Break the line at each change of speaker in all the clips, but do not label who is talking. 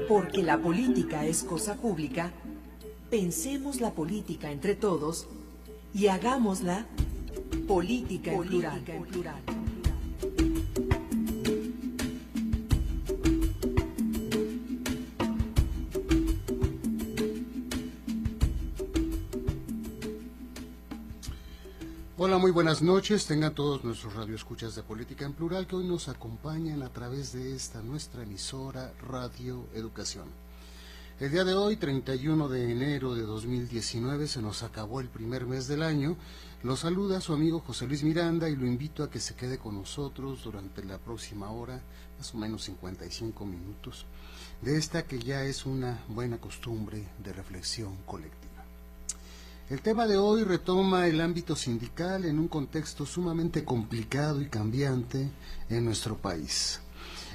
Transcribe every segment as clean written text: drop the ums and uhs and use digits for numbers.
Porque la política es cosa pública, pensemos la política entre todos y hagámosla política en plural.
Hola, muy buenas noches. Tengan todos nuestros radioescuchas de Política en Plural que hoy nos acompañan a través de esta nuestra emisora Radio Educación. El día de hoy, 31 de enero de 2019, se nos acabó el primer mes del año. Lo saluda su amigo José Luis Miranda y lo invito a que se quede con nosotros durante la próxima hora, más o menos 55 minutos, de esta que ya es una buena costumbre de reflexión colectiva. El tema de hoy retoma el ámbito sindical en un contexto sumamente complicado y cambiante en nuestro país.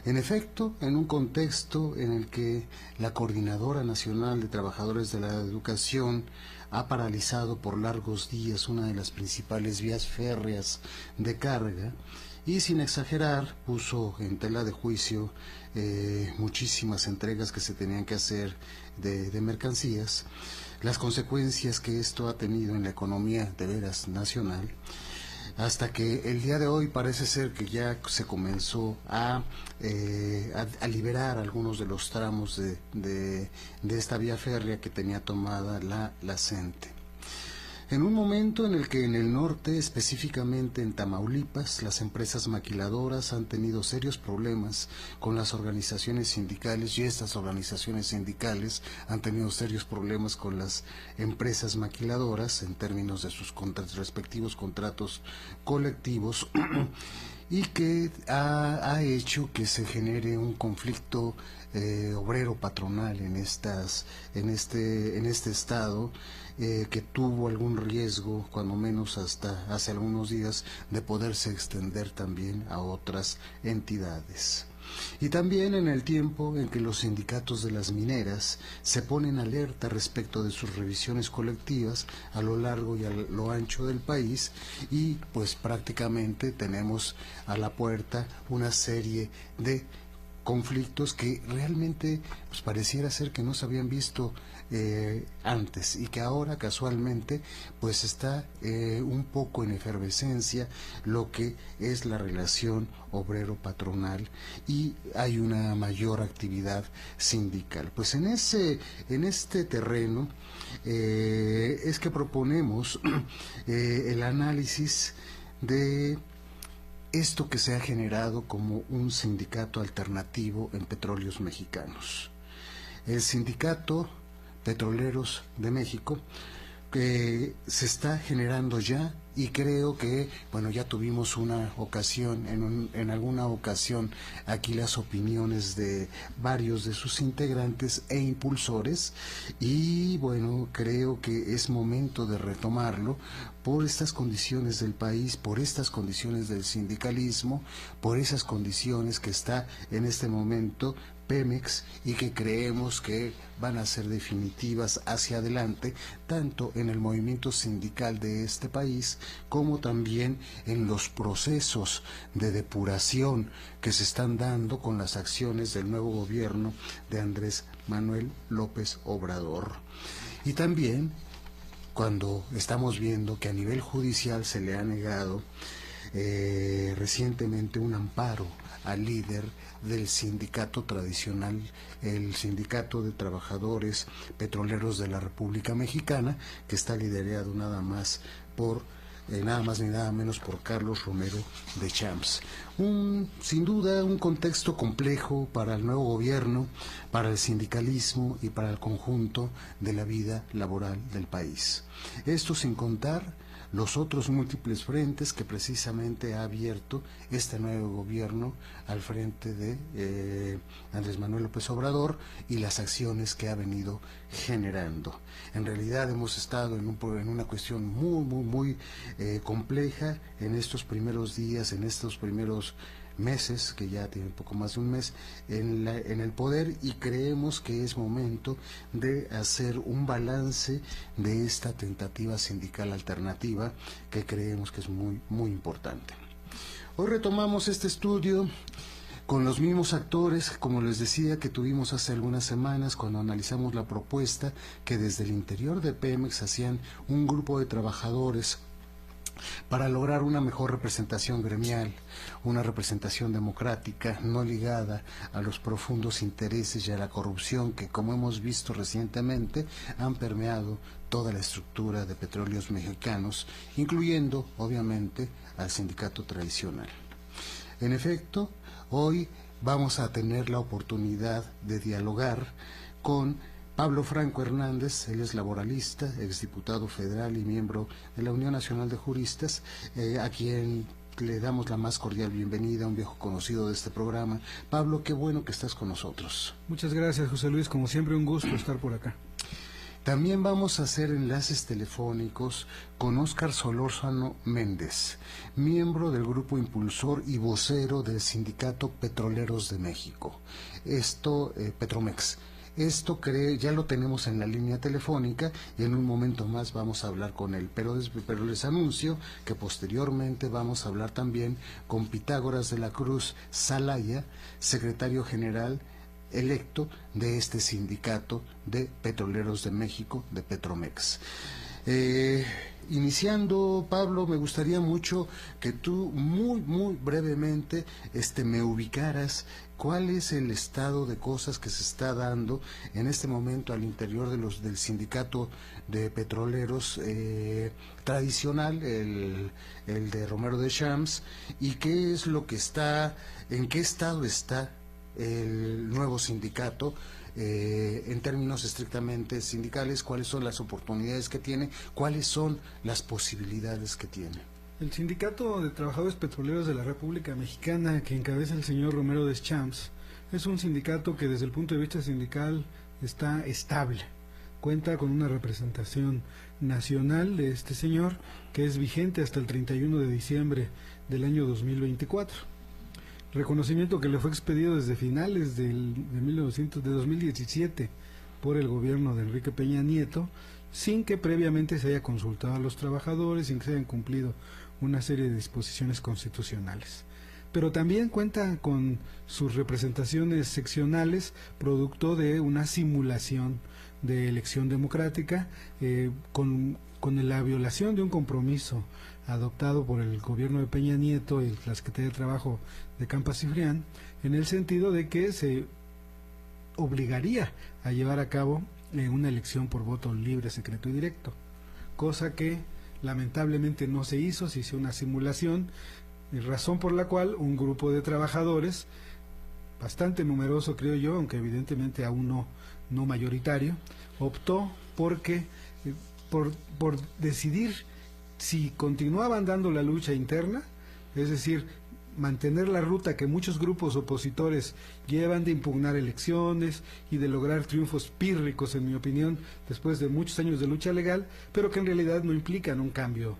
En efecto, en un contexto en el que la Coordinadora Nacional de Trabajadores de la Educación ha paralizado por largos días una de las principales vías férreas de carga y, sin exagerar, puso en tela de juicio muchísimas entregas que se tenían que hacer de mercancías, las consecuencias que esto ha tenido en la economía de veras nacional, hasta que el día de hoy parece ser que ya se comenzó a liberar algunos de los tramos de esta vía férrea que tenía tomada la CENTE. En un momento en el que en el norte, específicamente en Tamaulipas, las empresas maquiladoras han tenido serios problemas con las organizaciones sindicales y estas organizaciones sindicales han tenido serios problemas con las empresas maquiladoras en términos de sus respectivos contratos colectivos y que ha hecho que se genere un conflicto obrero patronal en este estado, que tuvo algún riesgo, cuando menos hasta hace algunos días, de poderse extender también a otras entidades. Y también en el tiempo en que los sindicatos de las mineras se ponen alerta respecto de sus revisiones colectivas a lo largo y a lo ancho del país, y pues prácticamente tenemos a la puerta una serie de conflictos que realmente pues pareciera ser que no se habían visto antes y que ahora casualmente pues está un poco en efervescencia lo que es la relación obrero-patronal y hay una mayor actividad sindical. Pues en este terreno es que proponemos el análisis de esto que se ha generado como un sindicato alternativo en Petróleos Mexicanos. El Sindicato Petroleros de México, que se está generando ya, y creo que, bueno, ya tuvimos una ocasión, en alguna ocasión, aquí las opiniones de varios de sus integrantes e impulsores, y bueno, creo que es momento de retomarlo por estas condiciones del país, por estas condiciones del sindicalismo, por esas condiciones que está en este momento Pemex y que creemos que van a ser definitivas hacia adelante, tanto en el movimiento sindical de este país como también en los procesos de depuración que se están dando con las acciones del nuevo gobierno de Andrés Manuel López Obrador. Y también cuando estamos viendo que a nivel judicial se le ha negado recientemente un amparo al líder del sindicato tradicional, el Sindicato de Trabajadores Petroleros de la República Mexicana, que está liderado nada más ni nada menos por Carlos Romero de Champs. Sin duda un contexto complejo para el nuevo gobierno, para el sindicalismo y para el conjunto de la vida laboral del país. Esto sin contar los otros múltiples frentes que precisamente ha abierto este nuevo gobierno al frente de Andrés Manuel López Obrador y las acciones que ha venido generando. En realidad hemos estado en una cuestión muy compleja en estos primeros días, en estos primeros meses, que ya tiene un poco más de un mes en el poder, y creemos que es momento de hacer un balance de esta tentativa sindical alternativa que creemos que es muy importante. Hoy retomamos este estudio con los mismos actores, como les decía, que tuvimos hace algunas semanas cuando analizamos la propuesta que desde el interior de Pemex hacían un grupo de trabajadores para lograr una mejor representación gremial, una representación democrática no ligada a los profundos intereses y a la corrupción que, como hemos visto recientemente, han permeado toda la estructura de Petróleos Mexicanos, incluyendo, obviamente, al sindicato tradicional. En efecto, hoy vamos a tener la oportunidad de dialogar con Pablo Franco Hernández. Él es laboralista, exdiputado federal y miembro de la Unión Nacional de Juristas, a quien le damos la más cordial bienvenida, un viejo conocido de este programa. Pablo, qué bueno que estás con nosotros.
Muchas gracias, José Luis, como siempre un gusto estar por acá.
También vamos a hacer enlaces telefónicos con Óscar Solórzano Méndez, miembro del grupo impulsor y vocero del Sindicato Petroleros de México, Petromex. Esto ya lo tenemos en la línea telefónica y en un momento más vamos a hablar con él, pero les anuncio que posteriormente vamos a hablar también con Pitágoras de la Cruz Salaya, secretario general electo de este sindicato de Petroleros de México, de Petromex. Iniciando, Pablo, me gustaría mucho que tú muy brevemente me ubicaras cuál es el estado de cosas que se está dando en este momento al interior del sindicato de petroleros tradicional, el de Romero de Champs, y qué es lo que en qué estado está el nuevo sindicato en términos estrictamente sindicales, cuáles son las oportunidades que tiene, cuáles son las posibilidades que tiene.
El Sindicato de Trabajadores Petroleros de la República Mexicana, que encabeza el señor Romero de Champs, es un sindicato que desde el punto de vista sindical está estable. Cuenta con una representación nacional de este señor que es vigente hasta el 31 de diciembre del año 2024. Reconocimiento que le fue expedido desde finales de 2017 por el gobierno de Enrique Peña Nieto, sin que previamente se haya consultado a los trabajadores, sin que se hayan cumplido una serie de disposiciones constitucionales. Pero también cuenta con sus representaciones seccionales, producto de una simulación de elección democrática, con la violación de un compromiso adoptado por el gobierno de Peña Nieto y la Secretaría de Trabajo de Campa Cifrián, en el sentido de que se obligaría a llevar a cabo una elección por voto libre, secreto y directo, cosa que lamentablemente no se hizo, se hizo una simulación, razón por la cual un grupo de trabajadores, bastante numeroso creo yo, aunque evidentemente aún no mayoritario, optó por decidir si continuaban dando la lucha interna, es decir, mantener la ruta que muchos grupos opositores llevan de impugnar elecciones y de lograr triunfos pírricos, en mi opinión, después de muchos años de lucha legal, pero que en realidad no implican un cambio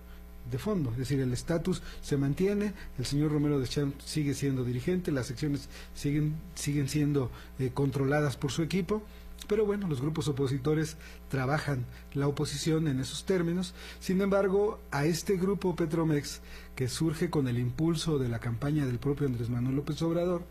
de fondo, es decir, el estatus se mantiene, el señor Romero de Champs sigue siendo dirigente, las secciones siguen siendo controladas por su equipo, pero bueno, los grupos opositores trabajan la oposición en esos términos. Sin embargo, a este grupo Petromex, que surge con el impulso de la campaña del propio Andrés Manuel López Obrador,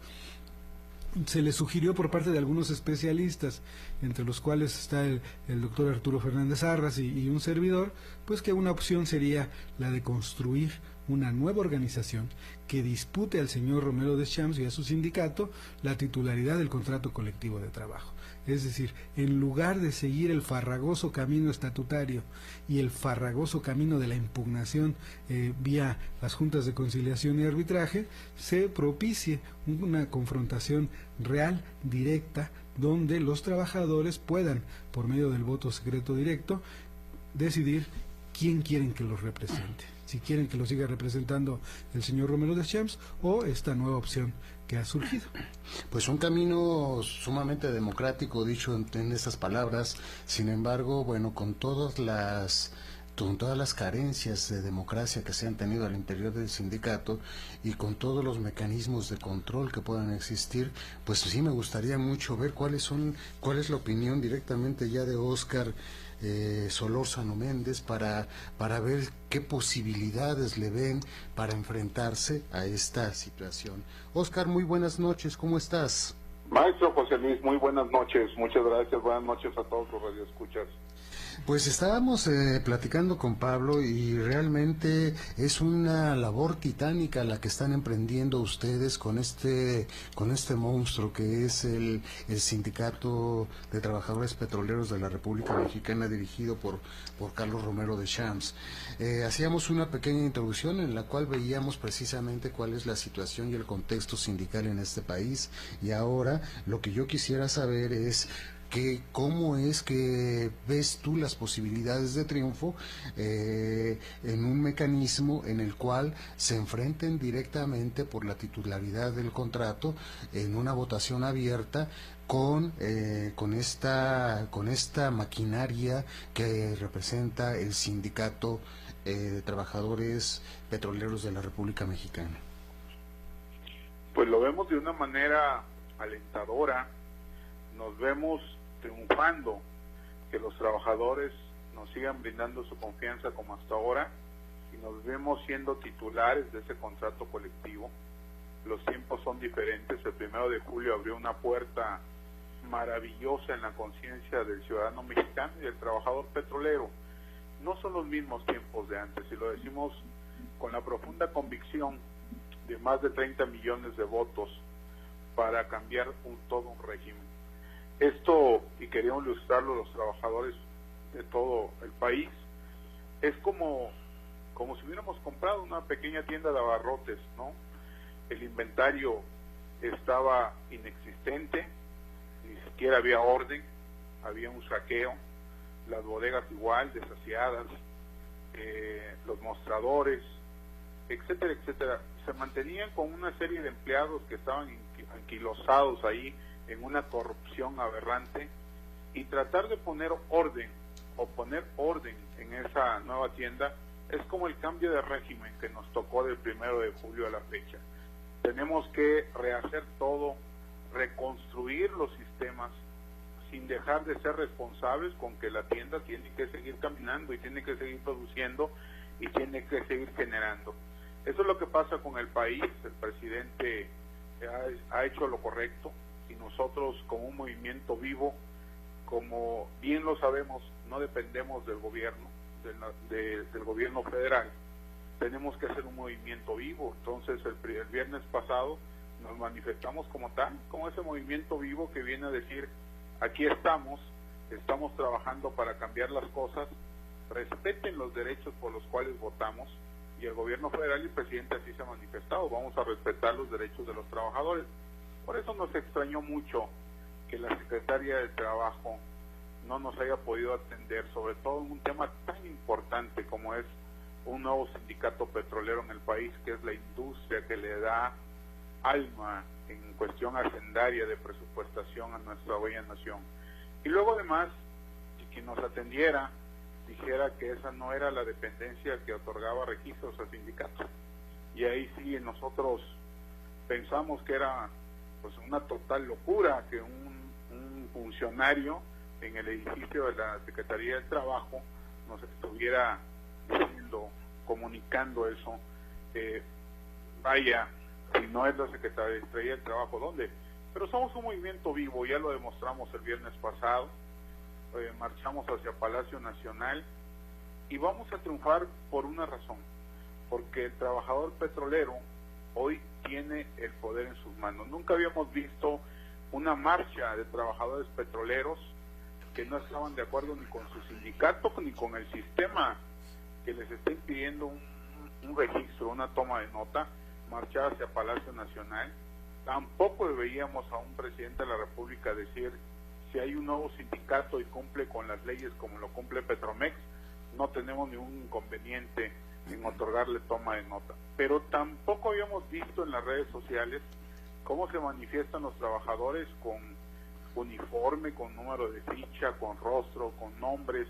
se le sugirió por parte de algunos especialistas, entre los cuales está el doctor Arturo Fernández Arras y un servidor, pues que una opción sería la de construir una nueva organización que dispute al señor Romero de Champs y a su sindicato la titularidad del contrato colectivo de trabajo. Es decir, en lugar de seguir el farragoso camino estatutario y el farragoso camino de la impugnación vía las juntas de conciliación y arbitraje, se propicie una confrontación real, directa, donde los trabajadores puedan, por medio del voto secreto directo, decidir quién quieren que los represente. Si quieren que lo siga representando el señor Romero de Champs o esta nueva opción que ha surgido.
Pues un camino sumamente democrático, dicho en estas palabras. Sin embargo, bueno, con todas las con todas las carencias de democracia que se han tenido al interior del sindicato y con todos los mecanismos de control que puedan existir, pues sí me gustaría mucho ver cuál es la opinión directamente ya de Óscar Solórzano Méndez para ver qué posibilidades le ven para enfrentarse a esta situación. Óscar, muy buenas noches, ¿cómo estás?
Maestro José Luis, muy buenas noches, muchas gracias, buenas noches a todos los radioescuchas.
Pues estábamos platicando con Pablo y realmente es una labor titánica la que están emprendiendo ustedes con este monstruo que es el Sindicato de Trabajadores Petroleros de la República Mexicana, dirigido por Carlos Romero de Champs. Hacíamos una pequeña introducción en la cual veíamos precisamente cuál es la situación y el contexto sindical en este país, y ahora lo que yo quisiera saber es ¿cómo es que ves tú las posibilidades de triunfo en un mecanismo en el cual se enfrenten directamente por la titularidad del contrato en una votación abierta con esta maquinaria que representa el Sindicato de Trabajadores Petroleros de la República Mexicana?
Pues lo vemos de una manera alentadora, nos vemos triunfando, que los trabajadores nos sigan brindando su confianza como hasta ahora, y nos vemos siendo titulares de ese contrato colectivo. Los tiempos son diferentes. El 1 de julio abrió una puerta maravillosa en la conciencia del ciudadano mexicano y del trabajador petrolero. No son los mismos tiempos de antes, y lo decimos con la profunda convicción de más de 30 millones de votos para cambiar todo un régimen. Esto, y queríamos ilustrarlo los trabajadores de todo el país, es como si hubiéramos comprado una pequeña tienda de abarrotes, ¿no? El inventario estaba inexistente, ni siquiera había orden, había un saqueo, las bodegas igual, desasiadas, los mostradores, etcétera, etcétera. Se mantenían con una serie de empleados que estaban anquilosados ahí en una corrupción aberrante, y tratar de poner orden en esa nueva tienda es como el cambio de régimen que nos tocó del 1 de julio a la fecha. Tenemos que rehacer todo, reconstruir los sistemas sin dejar de ser responsables con que la tienda tiene que seguir caminando y tiene que seguir produciendo y tiene que seguir generando. Eso es lo que pasa con el país. El presidente ha hecho lo correcto, y nosotros, como un movimiento vivo, como bien lo sabemos, no dependemos del gobierno, del gobierno federal. Tenemos que hacer un movimiento vivo. Entonces el viernes pasado nos manifestamos como tal, como ese movimiento vivo que viene a decir: aquí estamos trabajando para cambiar las cosas, respeten los derechos por los cuales votamos, y el gobierno federal y el presidente así se ha manifestado: vamos a respetar los derechos de los trabajadores. Por eso nos extrañó mucho que la Secretaría de Trabajo no nos haya podido atender, sobre todo en un tema tan importante como es un nuevo sindicato petrolero en el país, que es la industria que le da alma en cuestión hacendaria de presupuestación a nuestra bella nación. Y luego, además, quien nos atendiera dijera que esa no era la dependencia que otorgaba registros al sindicato. Y ahí sí nosotros pensamos que era pues una total locura que un funcionario en el edificio de la Secretaría del Trabajo nos estuviera diciendo, comunicando eso. Vaya, si no es la Secretaría del Trabajo, ¿dónde? Pero somos un movimiento vivo, ya lo demostramos el viernes pasado. Marchamos hacia Palacio Nacional y vamos a triunfar por una razón: porque el trabajador petrolero hoy tiene el poder en sus manos. Nunca habíamos visto una marcha de trabajadores petroleros que no estaban de acuerdo ni con su sindicato ni con el sistema que les está impidiendo un registro, una toma de nota, marchar hacia Palacio Nacional. Tampoco veíamos a un presidente de la República decir: si hay un nuevo sindicato y cumple con las leyes como lo cumple Petromex, no tenemos ningún inconveniente en otorgarle toma de nota. Pero tampoco habíamos visto en las redes sociales cómo se manifiestan los trabajadores con uniforme, con número de ficha, con rostro, con nombres,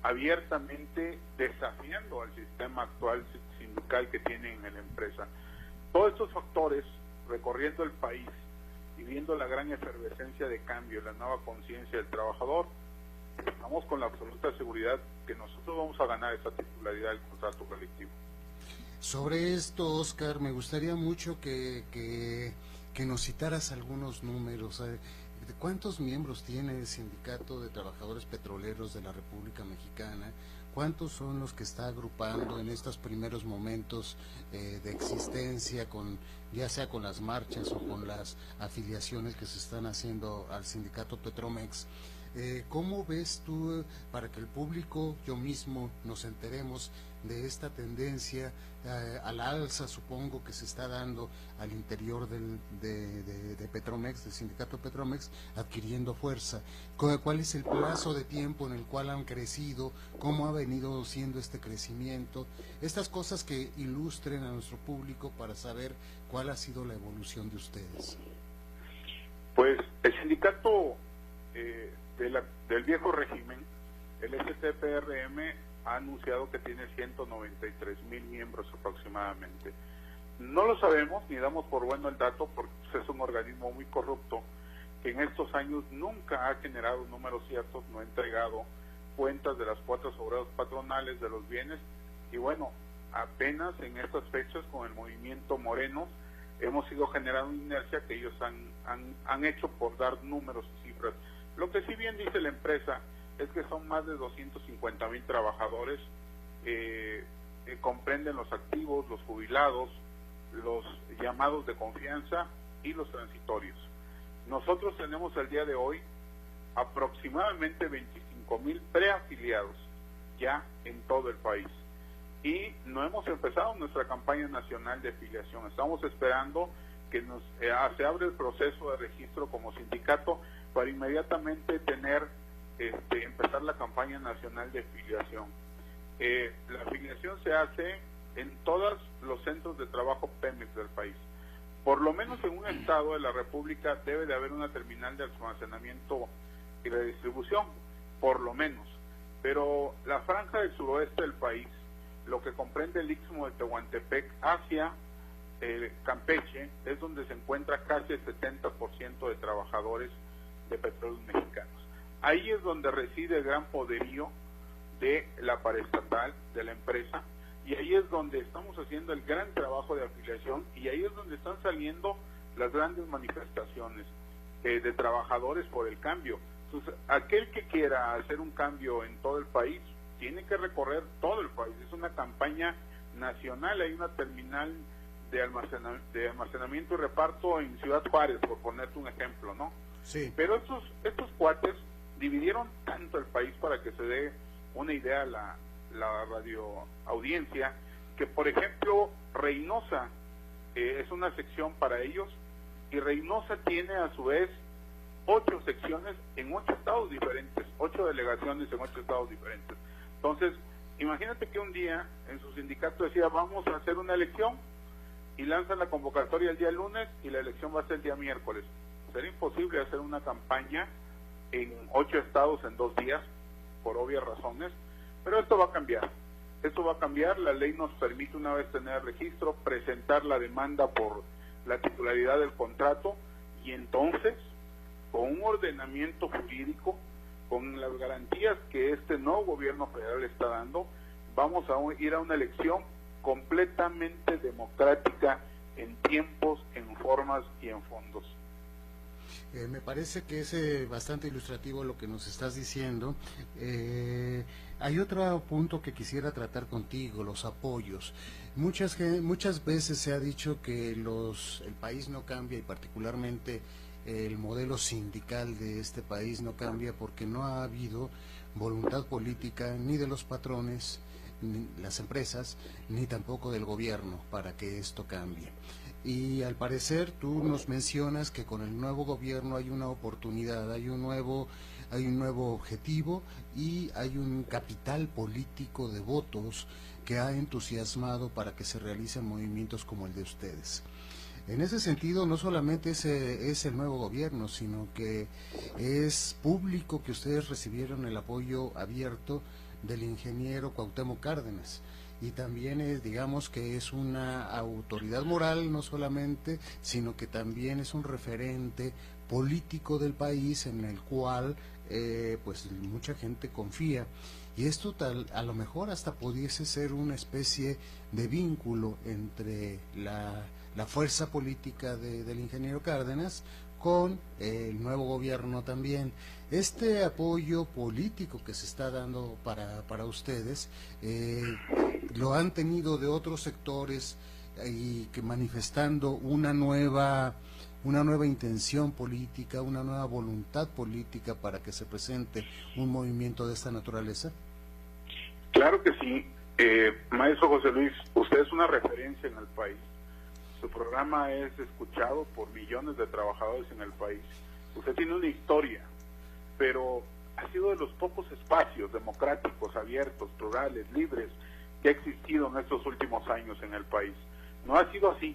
abiertamente desafiando al sistema actual sindical que tienen en la empresa. Todos estos factores, recorriendo el país y viendo la gran efervescencia de cambio, la nueva conciencia del trabajador, estamos con la absoluta seguridad que nosotros vamos a ganar esa titularidad del contrato colectivo.
Sobre esto, Óscar, me gustaría mucho que nos citaras algunos números. ¿Cuántos miembros tiene el Sindicato de Trabajadores Petroleros de la República Mexicana? ¿Cuántos son los que está agrupando en estos primeros momentos de existencia, ya sea con las marchas o con las afiliaciones que se están haciendo al Sindicato Petromex? ¿Cómo ves tú, para que el público, yo mismo, nos enteremos de esta tendencia al alza, supongo, que se está dando al interior de Petromex, del Sindicato Petromex, adquiriendo fuerza? ¿Cuál es el plazo de tiempo en el cual han crecido? ¿Cómo ha venido siendo este crecimiento? Estas cosas que ilustren a nuestro público para saber cuál ha sido la evolución de ustedes.
Pues el sindicato del viejo régimen, el STPRM, ha anunciado que tiene 193,000 miembros aproximadamente. No lo sabemos ni damos por bueno el dato porque es un organismo muy corrupto que en estos años nunca ha generado números ciertos, no ha entregado cuentas de las cuotas obreras patronales, de los bienes, y bueno, apenas en estas fechas con el movimiento Morenos hemos ido generando inercia que ellos han hecho por dar números y cifras. Lo que sí bien dice la empresa es que son más de 250,000 trabajadores, comprenden los activos, los jubilados, los llamados de confianza y los transitorios. Nosotros tenemos el día de hoy aproximadamente 25,000 preafiliados ya en todo el país. Y no hemos empezado nuestra campaña nacional de afiliación. Estamos esperando que se abre el proceso de registro como sindicato para inmediatamente empezar la campaña nacional de afiliación. La afiliación se hace en todos los centros de trabajo Pemex del país. Por lo menos en un estado de la República debe de haber una terminal de almacenamiento y de distribución, por lo menos. Pero la franja del suroeste del país, lo que comprende el Istmo de Tehuantepec hacia Campeche, es donde se encuentra casi el 70% de trabajadores de petróleos mexicanos. Ahí es donde reside el gran poderío de la paraestatal, de la empresa, y ahí es donde estamos haciendo el gran trabajo de afiliación, y ahí es donde están saliendo las grandes manifestaciones de trabajadores por el cambio. Entonces, aquel que quiera hacer un cambio en todo el país, tiene que recorrer todo el país. Es una campaña nacional. Hay una terminal de almacenamiento y reparto en Ciudad Juárez, por ponerte un ejemplo, ¿no?
Sí.
Pero estos cuates dividieron tanto el país, para que se dé una idea la radio audiencia, que por ejemplo Reynosa es una sección para ellos, y Reynosa tiene a su vez 8 secciones en 8 estados diferentes, 8 delegaciones en 8 estados diferentes. Entonces, imagínate que un día en su sindicato decía, vamos a hacer una elección, y lanzan la convocatoria el día lunes y la elección va a ser el día miércoles. Sería imposible hacer una campaña en 8 estados en 2 días, por obvias razones, pero esto va a cambiar. Esto va a cambiar. La ley nos permite, una vez tener el registro, presentar la demanda por la titularidad del contrato, y entonces, con un ordenamiento jurídico, con las garantías que este nuevo gobierno federal está dando, vamos a ir a una elección completamente democrática en tiempos, en formas y en fondos.
Me parece que es bastante ilustrativo lo que nos estás diciendo. Hay otro punto que quisiera tratar contigo, los apoyos. Muchas veces se ha dicho que el país no cambia, y particularmente el modelo sindical de este país no cambia porque no ha habido voluntad política ni de los patrones, ni las empresas, ni tampoco del gobierno para que esto cambie. Y al parecer tú nos mencionas que con el nuevo gobierno hay una oportunidad, hay un nuevo objetivo, y hay un capital político de votos que ha entusiasmado para que se realicen movimientos como el de ustedes. En ese sentido, no solamente es el nuevo gobierno, sino que es público que ustedes recibieron el apoyo abierto del ingeniero Cuauhtémoc Cárdenas. Y también digamos que es una autoridad moral no solamente, sino que también es un referente político del país en el cual pues mucha gente confía. Y esto a lo mejor hasta pudiese ser una especie de vínculo entre la fuerza política del ingeniero Cárdenas con el nuevo gobierno también. Este apoyo político que se está dando para ustedes, lo han tenido de otros sectores y que manifestando una nueva intención política, una nueva voluntad política para que se presente un movimiento de esta naturaleza.
Claro que sí. Maestro José Luis, usted es una referencia en el país. Su programa es escuchado por millones de trabajadores en el país. Usted tiene una historia, pero ha sido de los pocos espacios democráticos, abiertos, plurales, libres, que ha existido en estos últimos años en el país. No ha sido así.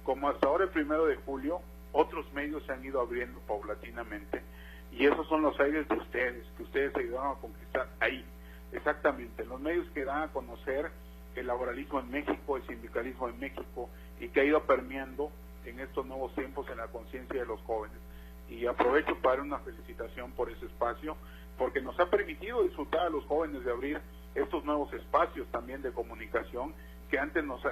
Como hasta ahora el 1 de julio, otros medios se han ido abriendo paulatinamente, y esos son los aires de ustedes, que ustedes ayudaron a conquistar ahí. Exactamente, los medios que dan a conocer el laboralismo en México, el sindicalismo en México, y que ha ido permeando en estos nuevos tiempos en la conciencia de los jóvenes. Y aprovecho para dar una felicitación por ese espacio, porque nos ha permitido disfrutar a los jóvenes de abrir estos nuevos espacios también de comunicación que antes nos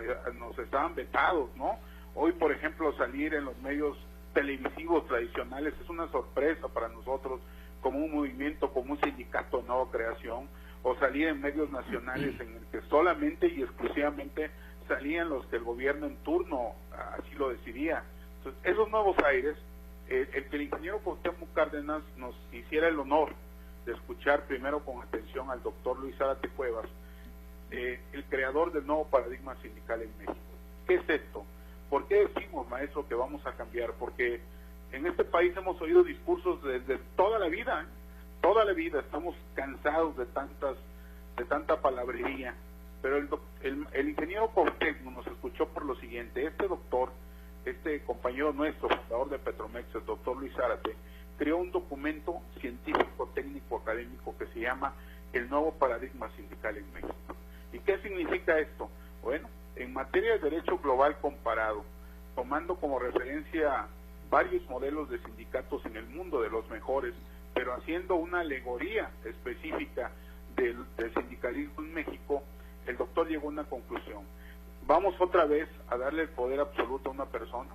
estaban vetados, ¿no? Hoy, por ejemplo, salir en los medios televisivos tradicionales es una sorpresa para nosotros, como un movimiento, como un sindicato de nueva creación, o salir en medios nacionales en el que solamente y exclusivamente salían los que el gobierno en turno así lo decidía. Entonces, esos nuevos aires, el que el ingeniero Cuauhtémoc Cárdenas nos hiciera el honor de escuchar primero con atención al doctor Luis Zárate Cuevas, el creador del nuevo paradigma sindical en México. ¿Qué es esto? ¿Por qué decimos, maestro, que vamos a cambiar? Porque en este país hemos oído discursos desde toda la vida, estamos cansados de tanta palabrería, pero el ingeniero Cuauhtémoc nos escuchó por lo siguiente. Este compañero nuestro, fundador de Petromex, el doctor Luis Zárate, creó un documento científico, técnico, académico que se llama El Nuevo Paradigma Sindical en México. ¿Y qué significa esto? Bueno, en materia de derecho global comparado, tomando como referencia varios modelos de sindicatos en el mundo, de los mejores, pero haciendo una alegoría específica del sindicalismo en México, el doctor llegó a una conclusión. Vamos otra vez a darle el poder absoluto a una persona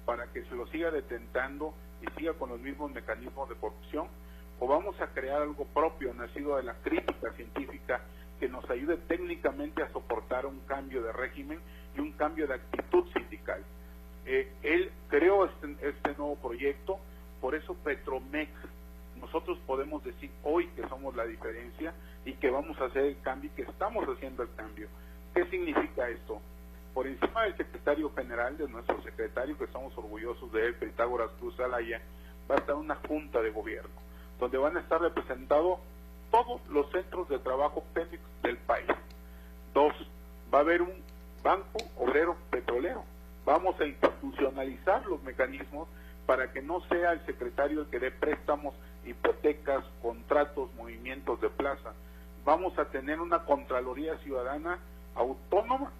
para que se lo siga detentando y siga con los mismos mecanismos de corrupción, o vamos a crear algo propio, nacido de la crítica científica, que nos ayude técnicamente a soportar un cambio de régimen y un cambio de actitud sindical. Él creó este nuevo proyecto, por eso Petromex, nosotros podemos decir hoy que somos la diferencia y que vamos a hacer el cambio y que estamos haciendo el cambio. ¿Qué significa esto? Por encima del secretario general, de nuestro secretario, que estamos orgullosos de él, Pitágoras Cruz Alaya, va a estar una junta de gobierno, donde van a estar representados todos los centros de trabajo Pemex del país. 2, va a haber un banco obrero petrolero. Vamos a institucionalizar los mecanismos para que no sea el secretario el que dé préstamos, hipotecas, contratos, movimientos de plaza. Vamos a tener una Contraloría Ciudadana autónoma,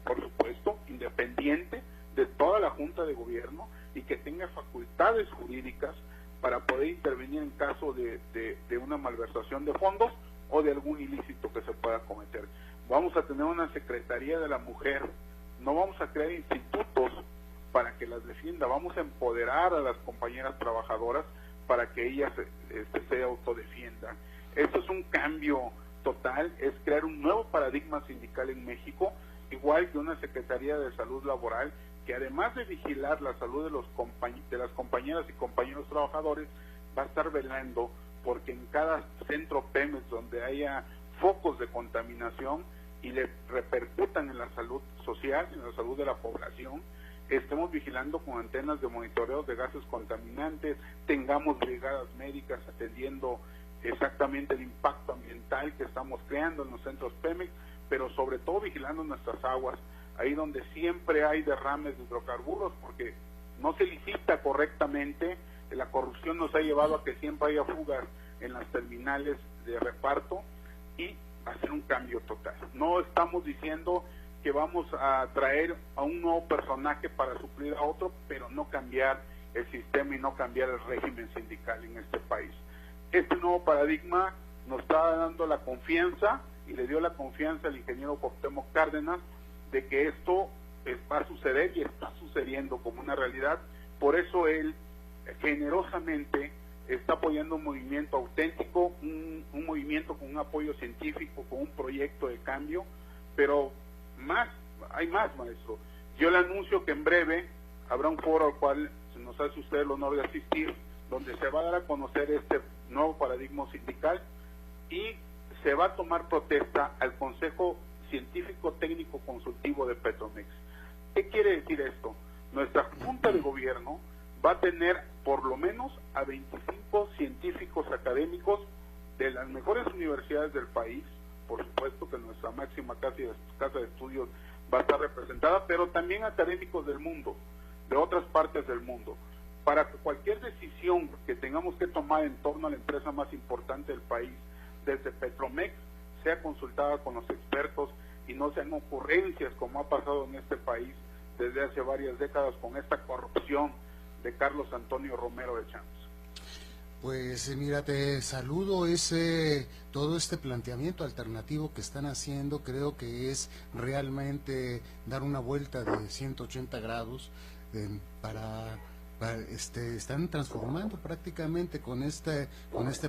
por supuesto, independiente de toda la Junta de Gobierno, y que tenga facultades jurídicas para poder intervenir en caso de una malversación de fondos o de algún ilícito que se pueda cometer. Vamos a tener una Secretaría de la Mujer. No vamos a crear institutos para que las defienda, vamos a empoderar a las compañeras trabajadoras para que ellas se autodefiendan. Esto es un cambio total, es crear un nuevo paradigma sindical en México, igual que una Secretaría de Salud Laboral, que además de vigilar la salud de las compañeras y compañeros trabajadores, va a estar velando porque en cada centro Pemex donde haya focos de contaminación y le repercutan en la salud social, en la salud de la población, estemos vigilando con antenas de monitoreo de gases contaminantes, tengamos brigadas médicas atendiendo exactamente el impacto ambiental que estamos creando en los centros Pemex, pero sobre todo vigilando nuestras aguas, ahí donde siempre hay derrames de hidrocarburos, porque no se licita correctamente, la corrupción nos ha llevado a que siempre haya fugas en las terminales de reparto y hacer un cambio total. No estamos diciendo que vamos a traer a un nuevo personaje para suplir a otro, pero no cambiar el sistema y no cambiar el régimen sindical en este país. Este nuevo paradigma nos está dando la confianza y le dio la confianza al ingeniero Cuauhtémoc Cárdenas de que esto va a suceder y está sucediendo como una realidad. Por eso él generosamente está apoyando un movimiento auténtico, un movimiento con un apoyo científico, con un proyecto de cambio, pero hay más, maestro. Yo le anuncio que en breve habrá un foro al cual nos hace usted el honor de asistir, donde se va a dar a conocer este nuevo paradigma sindical y se va a tomar protesta al Consejo Científico Técnico Consultivo de Petromex. ¿Qué quiere decir esto? Nuestra Junta de Gobierno va a tener por lo menos a 25 científicos académicos de las mejores universidades del país. Por supuesto que nuestra máxima casa de estudios va a estar representada, pero también académicos del mundo, de otras partes del mundo, para que cualquier decisión que tengamos que tomar en torno a la empresa más importante del país, desde Petromex, sea consultada con los expertos y no sean ocurrencias como ha pasado en este país desde hace varias décadas con esta corrupción de Carlos Antonio Romero de Champs.
Pues mira, te saludo todo este planteamiento alternativo que están haciendo. Creo que es realmente dar una vuelta de 180 grados están transformando prácticamente con este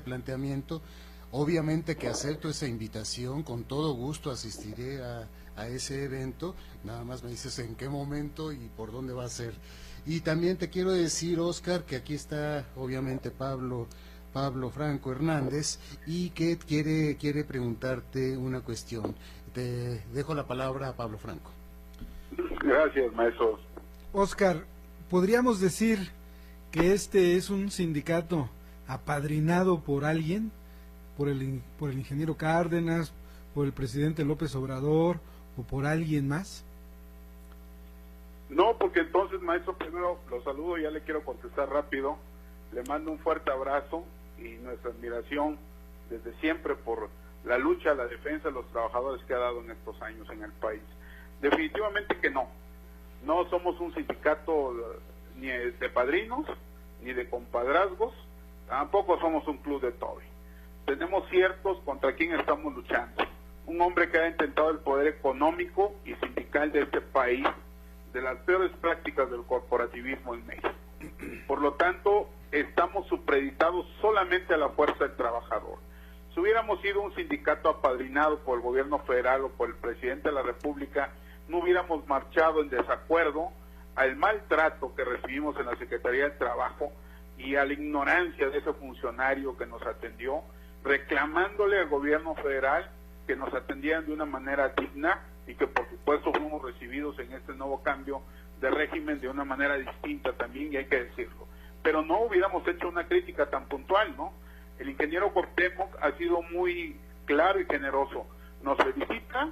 planteamiento. Obviamente que acepto esa invitación, con todo gusto asistiré a ese evento. Nada más me dices en qué momento y por dónde va a ser. Y también te quiero decir, Oscar, que aquí está obviamente Pablo Franco Hernández y que quiere preguntarte una cuestión. Te dejo la palabra a Pablo Franco.
Gracias, maestro.
Oscar, ¿podríamos decir que este es un sindicato apadrinado por alguien? ¿Por el ingeniero Cárdenas, por el presidente López Obrador o por alguien más?
No, porque entonces, maestro, primero lo saludo, ya le quiero contestar rápido. Le mando un fuerte abrazo y nuestra admiración desde siempre por la lucha, la defensa de los trabajadores que ha dado en estos años en el país. Definitivamente que no. No somos un sindicato ni de padrinos, ni de compadrazgos, tampoco somos un club de Toby. Tenemos ciertos contra quién estamos luchando. Un hombre que ha intentado el poder económico y sindical de este país, de las peores prácticas del corporativismo en México. Por lo tanto, estamos supeditados solamente a la fuerza del trabajador. Si hubiéramos sido un sindicato apadrinado por el gobierno federal o por el presidente de la República, no hubiéramos marchado en desacuerdo al maltrato que recibimos en la Secretaría del Trabajo y a la ignorancia de ese funcionario que nos atendió, reclamándole al gobierno federal que nos atendieran de una manera digna y que por supuesto fuimos recibidos en este nuevo cambio de régimen de una manera distinta también, y hay que decirlo. Pero no hubiéramos hecho una crítica tan puntual, ¿no? El ingeniero Cuauhtémoc ha sido muy claro y generoso. Nos felicita,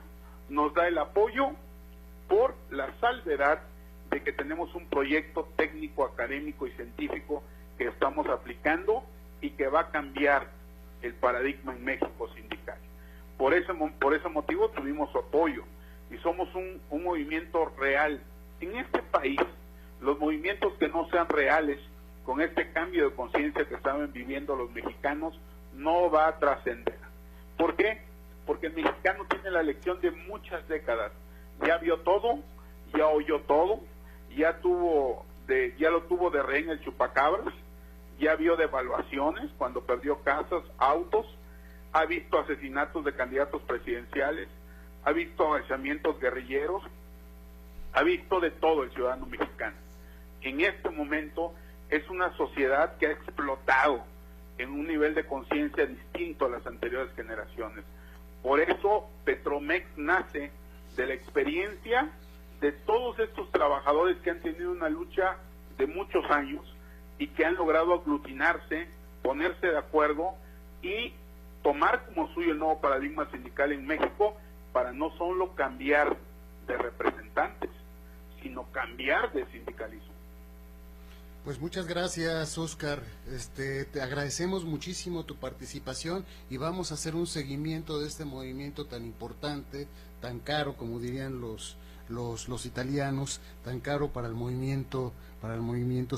nos da el apoyo por la salvedad de que tenemos un proyecto técnico, académico y científico que estamos aplicando y que va a cambiar el paradigma en México sindical. Por ese motivo tuvimos su apoyo y somos un movimiento real. En este país, los movimientos que no sean reales, con este cambio de conciencia que estaban viviendo los mexicanos, no va a trascender. ¿Por qué? Porque el mexicano tiene la lección de muchas décadas. Ya vio todo, ya oyó todo, ya lo tuvo de rehén el chupacabras, ya vio devaluaciones cuando perdió casas, autos, ha visto asesinatos de candidatos presidenciales, ha visto alzamientos guerrilleros, ha visto de todo el ciudadano mexicano. En este momento es una sociedad que ha explotado en un nivel de conciencia distinto a las anteriores generaciones. Por eso Petromex nace de la experiencia de todos estos trabajadores que han tenido una lucha de muchos años y que han logrado aglutinarse, ponerse de acuerdo y tomar como suyo el nuevo paradigma sindical en México para no solo cambiar de representantes, sino cambiar de sindicalismo.
Pues muchas gracias, Óscar. Te agradecemos muchísimo tu participación y vamos a hacer un seguimiento de este movimiento tan importante, tan caro, como dirían los italianos, tan caro para el movimiento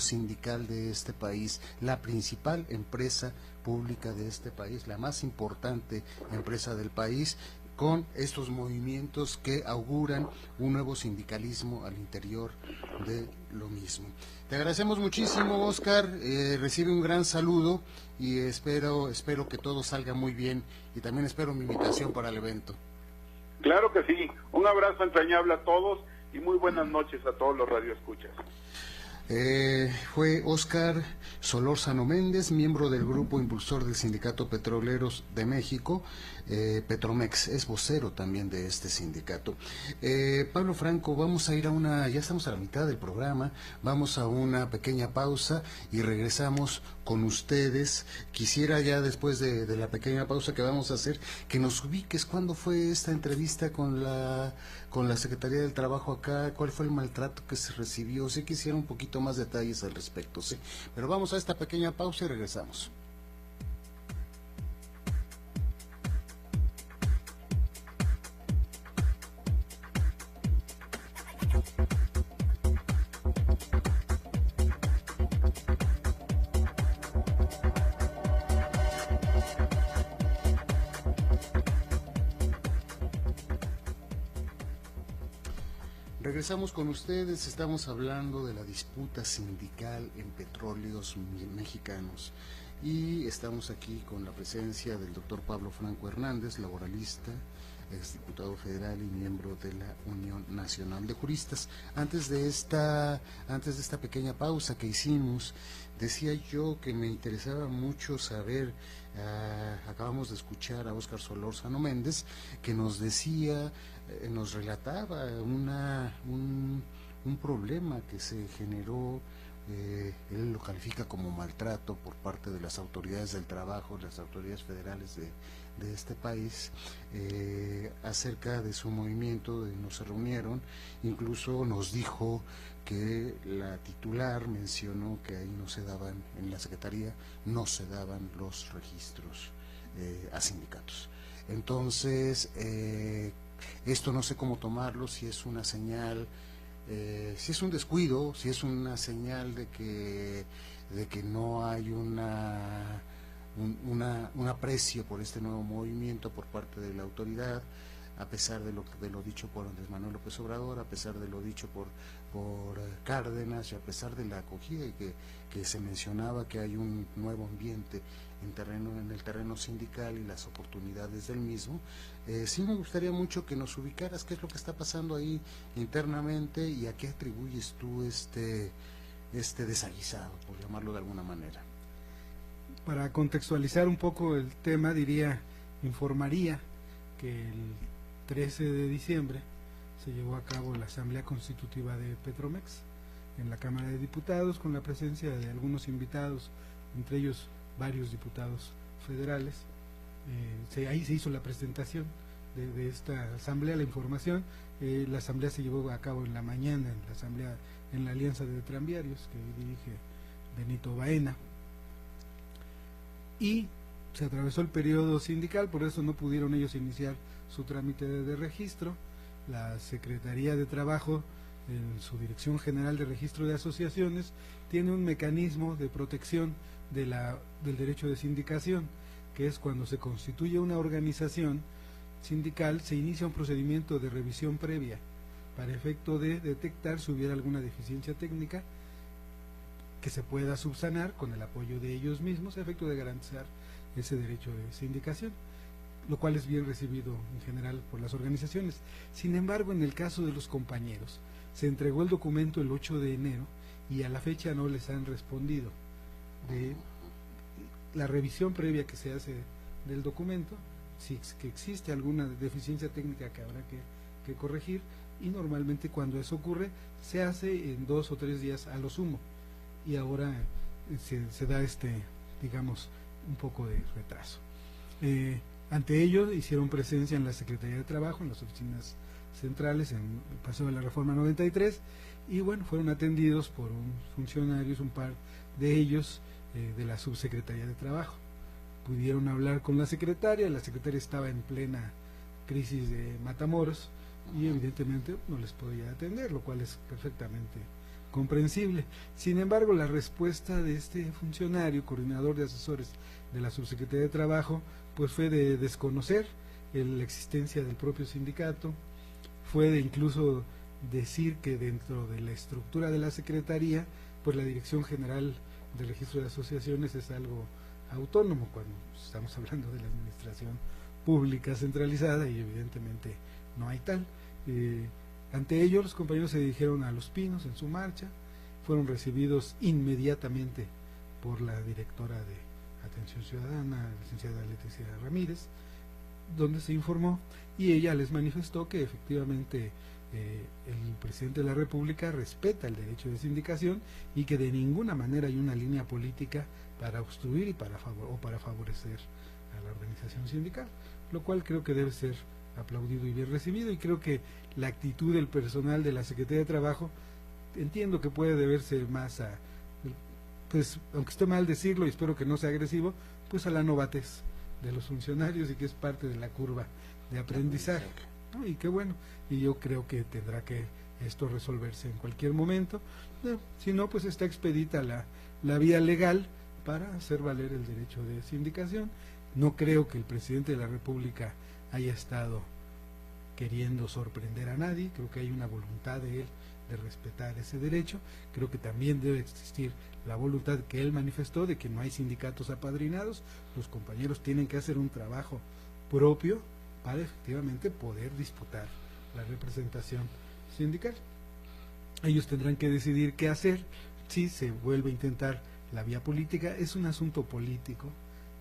sindical de este país, la principal empresa pública de este país, la más importante empresa del país, con estos movimientos que auguran un nuevo sindicalismo al interior de lo mismo. Te agradecemos muchísimo, Óscar, recibe un gran saludo y espero que todo salga muy bien y también espero mi invitación para el evento.
Claro que sí, un abrazo entrañable a todos y muy buenas noches a todos los radioescuchas.
Fue Óscar Solórzano Méndez, miembro del grupo impulsor del Sindicato Petroleros de México, Petromex, es vocero también de este sindicato. Pablo Franco, vamos a ir ya estamos a la mitad del programa, vamos a una pequeña pausa y regresamos con ustedes. Quisiera ya después de la pequeña pausa que vamos a hacer, que nos ubiques cuándo fue esta entrevista con la Secretaría del Trabajo acá, cuál fue el maltrato que se recibió. Sí quisiera un poquito más detalles al respecto, sí. Pero vamos a esta pequeña pausa y regresamos. Regresamos con ustedes, estamos hablando de la disputa sindical en petróleos mexicanos y estamos aquí con la presencia del doctor Pablo Franco Hernández, laboralista, exdiputado federal y miembro de la Unión Nacional de Juristas. Antes de esta pequeña pausa que hicimos, decía yo que me interesaba mucho saber, acabamos de escuchar a Óscar Solórzano Méndez, que nos decía, nos relataba un problema que se generó, él lo califica como maltrato por parte de las autoridades del trabajo, las autoridades federales de este país, acerca de su movimiento, no se reunieron, incluso nos dijo que la titular mencionó que ahí no se daban, en la Secretaría no se daban los registros a sindicatos. Entonces, esto no sé cómo tomarlo, si es una señal, si es un descuido, si es una señal de que no hay un aprecio por este nuevo movimiento por parte de la autoridad, a pesar de lo dicho por Andrés Manuel López Obrador, a pesar de lo dicho por Cárdenas y a pesar de la acogida y que se mencionaba que hay un nuevo ambiente en el terreno sindical y las oportunidades del mismo. Sí me gustaría mucho que nos ubicaras qué es lo que está pasando ahí internamente y a qué atribuyes tú este desaguisado, por llamarlo de alguna manera.
Para contextualizar un poco el tema, informaría que el 13 de diciembre se llevó a cabo la Asamblea Constitutiva de Petromex en la Cámara de Diputados, con la presencia de algunos invitados, entre ellos varios diputados federales. Ahí se hizo la presentación de esta asamblea, la información. La asamblea se llevó a cabo en la mañana, en la Alianza de Tranviarios, que dirige Benito Baena, y se atravesó el periodo sindical, por eso no pudieron ellos iniciar su trámite de registro. La Secretaría de Trabajo, en su Dirección General de Registro de Asociaciones, tiene un mecanismo de protección del derecho de sindicación, que es cuando se constituye una organización sindical, se inicia un procedimiento de revisión previa para efecto de detectar si hubiera alguna deficiencia técnica que se pueda subsanar con el apoyo de ellos mismos, a efecto de garantizar ese derecho de sindicación, lo cual es bien recibido en general por las organizaciones. Sin embargo, en el caso de los compañeros, se entregó el documento el 8 de enero y a la fecha no les han respondido de la revisión previa que se hace del documento, si que existe alguna deficiencia técnica que habrá que corregir, y normalmente cuando eso ocurre se hace en 2 o 3 días a lo sumo, y ahora se da digamos, un poco de retraso. Ante ello hicieron presencia en la Secretaría de Trabajo, en las oficinas centrales en el Paseo de la Reforma 93, y bueno, fueron atendidos por un funcionarios, un par de ellos de la Subsecretaría de Trabajo. Pudieron hablar con la secretaria estaba en plena crisis de Matamoros y evidentemente no les podía atender, lo cual es perfectamente comprensible. Sin embargo, la respuesta de este funcionario, coordinador de asesores de la Subsecretaría de Trabajo, pues fue de desconocer la existencia del propio sindicato, fue de incluso decir que dentro de la estructura de la Secretaría, pues la Dirección General del Registro de Asociaciones es algo autónomo cuando estamos hablando de la administración pública centralizada, y evidentemente no hay tal. Ante ello, los compañeros se dirigieron a Los Pinos en su marcha, fueron recibidos inmediatamente por la directora de Atención Ciudadana, licenciada Leticia Ramírez, donde se informó y ella les manifestó que efectivamente el presidente de la República respeta el derecho de sindicación y que de ninguna manera hay una línea política para obstruir y para favorecer a la organización sindical, lo cual creo que debe ser aplaudido y bien recibido, y creo que la actitud del personal de la Secretaría de Trabajo, entiendo que puede deberse más a, pues aunque esté mal decirlo y espero que no sea agresivo, pues a la novatez de los funcionarios, y que es parte de la curva de aprendizaje, ¿no? Y qué bueno, y yo creo que tendrá que esto resolverse en cualquier momento, si no, pues está expedita la vía legal para hacer valer el derecho de sindicación. No creo que el presidente de la República haya estado queriendo sorprender a nadie, creo que hay una voluntad de él de respetar ese derecho, creo que también debe existir la voluntad que él manifestó de que no hay sindicatos apadrinados, los compañeros tienen que hacer un trabajo propio para efectivamente poder disputar la representación sindical. Ellos tendrán que decidir qué hacer, si se vuelve a intentar la vía política, es un asunto político.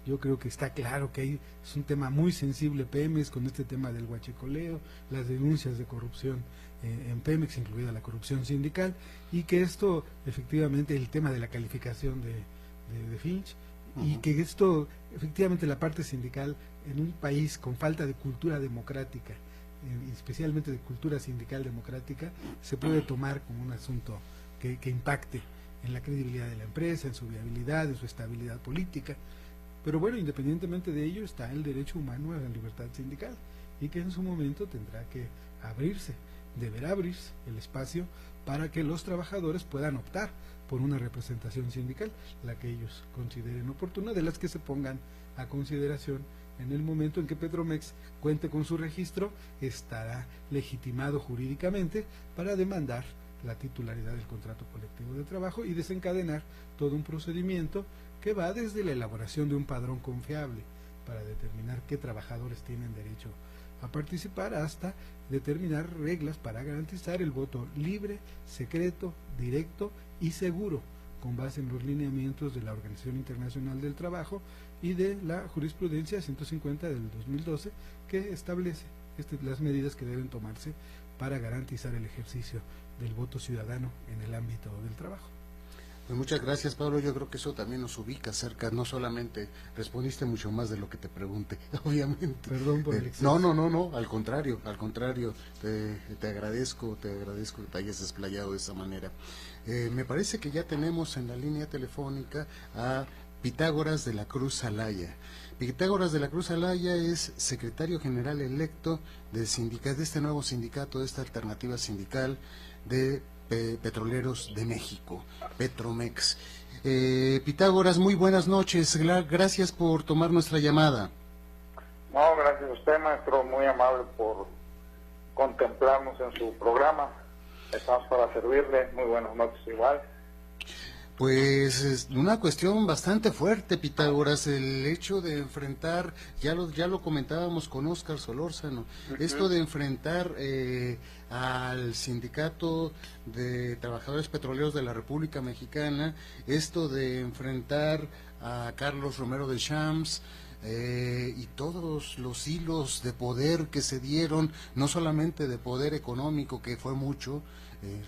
Yo creo que está claro que es un tema muy sensible Pemex con este tema del huachicoleo, las denuncias de corrupción en Pemex, incluida la corrupción sindical, y que esto, efectivamente, el tema de la calificación de Finch, y que esto, efectivamente, la parte sindical en un país con falta de cultura democrática, especialmente de cultura sindical democrática, se puede tomar como un asunto que impacte en la credibilidad de la empresa, en su viabilidad, en su estabilidad política. Pero bueno, independientemente de ello está el derecho humano a la libertad sindical, y que en su momento tendrá que abrirse, deberá abrirse el espacio para que los trabajadores puedan optar por una representación sindical, la que ellos consideren oportuna, de las que se pongan a consideración en el momento en que Petromex cuente con su registro, estará legitimado jurídicamente para demandar la titularidad del contrato colectivo de trabajo y desencadenar todo un procedimiento que va desde la elaboración de un padrón confiable para determinar qué trabajadores tienen derecho a participar, hasta determinar reglas para garantizar el voto libre, secreto, directo y seguro, con base en los lineamientos de la Organización Internacional del Trabajo y de la jurisprudencia 150 del 2012, que establece las medidas que deben tomarse para garantizar el ejercicio del voto ciudadano en el ámbito del trabajo.
Pues muchas gracias, Pablo. Yo creo que eso también nos ubica cerca, no solamente respondiste mucho más de lo que te pregunté, obviamente.
Perdón por el exceso.
No, al contrario, te agradezco que te hayas desplayado de esa manera. Me parece que ya tenemos en la línea telefónica a Pitágoras de la Cruz Alaya. Pitágoras de la Cruz Alaya es secretario general electo de este nuevo sindicato, de esta alternativa sindical de petroleros de México, Petromex. Pitágoras, muy buenas noches, gracias por tomar nuestra llamada.
No, gracias a usted, maestro, muy amable por contemplarnos en su programa. Estamos para servirle. Muy buenas noches igual.
Pues es una cuestión bastante fuerte, Pitágoras, el hecho de enfrentar, ya lo comentábamos con Óscar Solórzano, esto de enfrentar al Sindicato de Trabajadores Petroleros de la República Mexicana, esto de enfrentar a Carlos Romero de Champs, y todos los hilos de poder que se dieron, no solamente de poder económico, que fue mucho,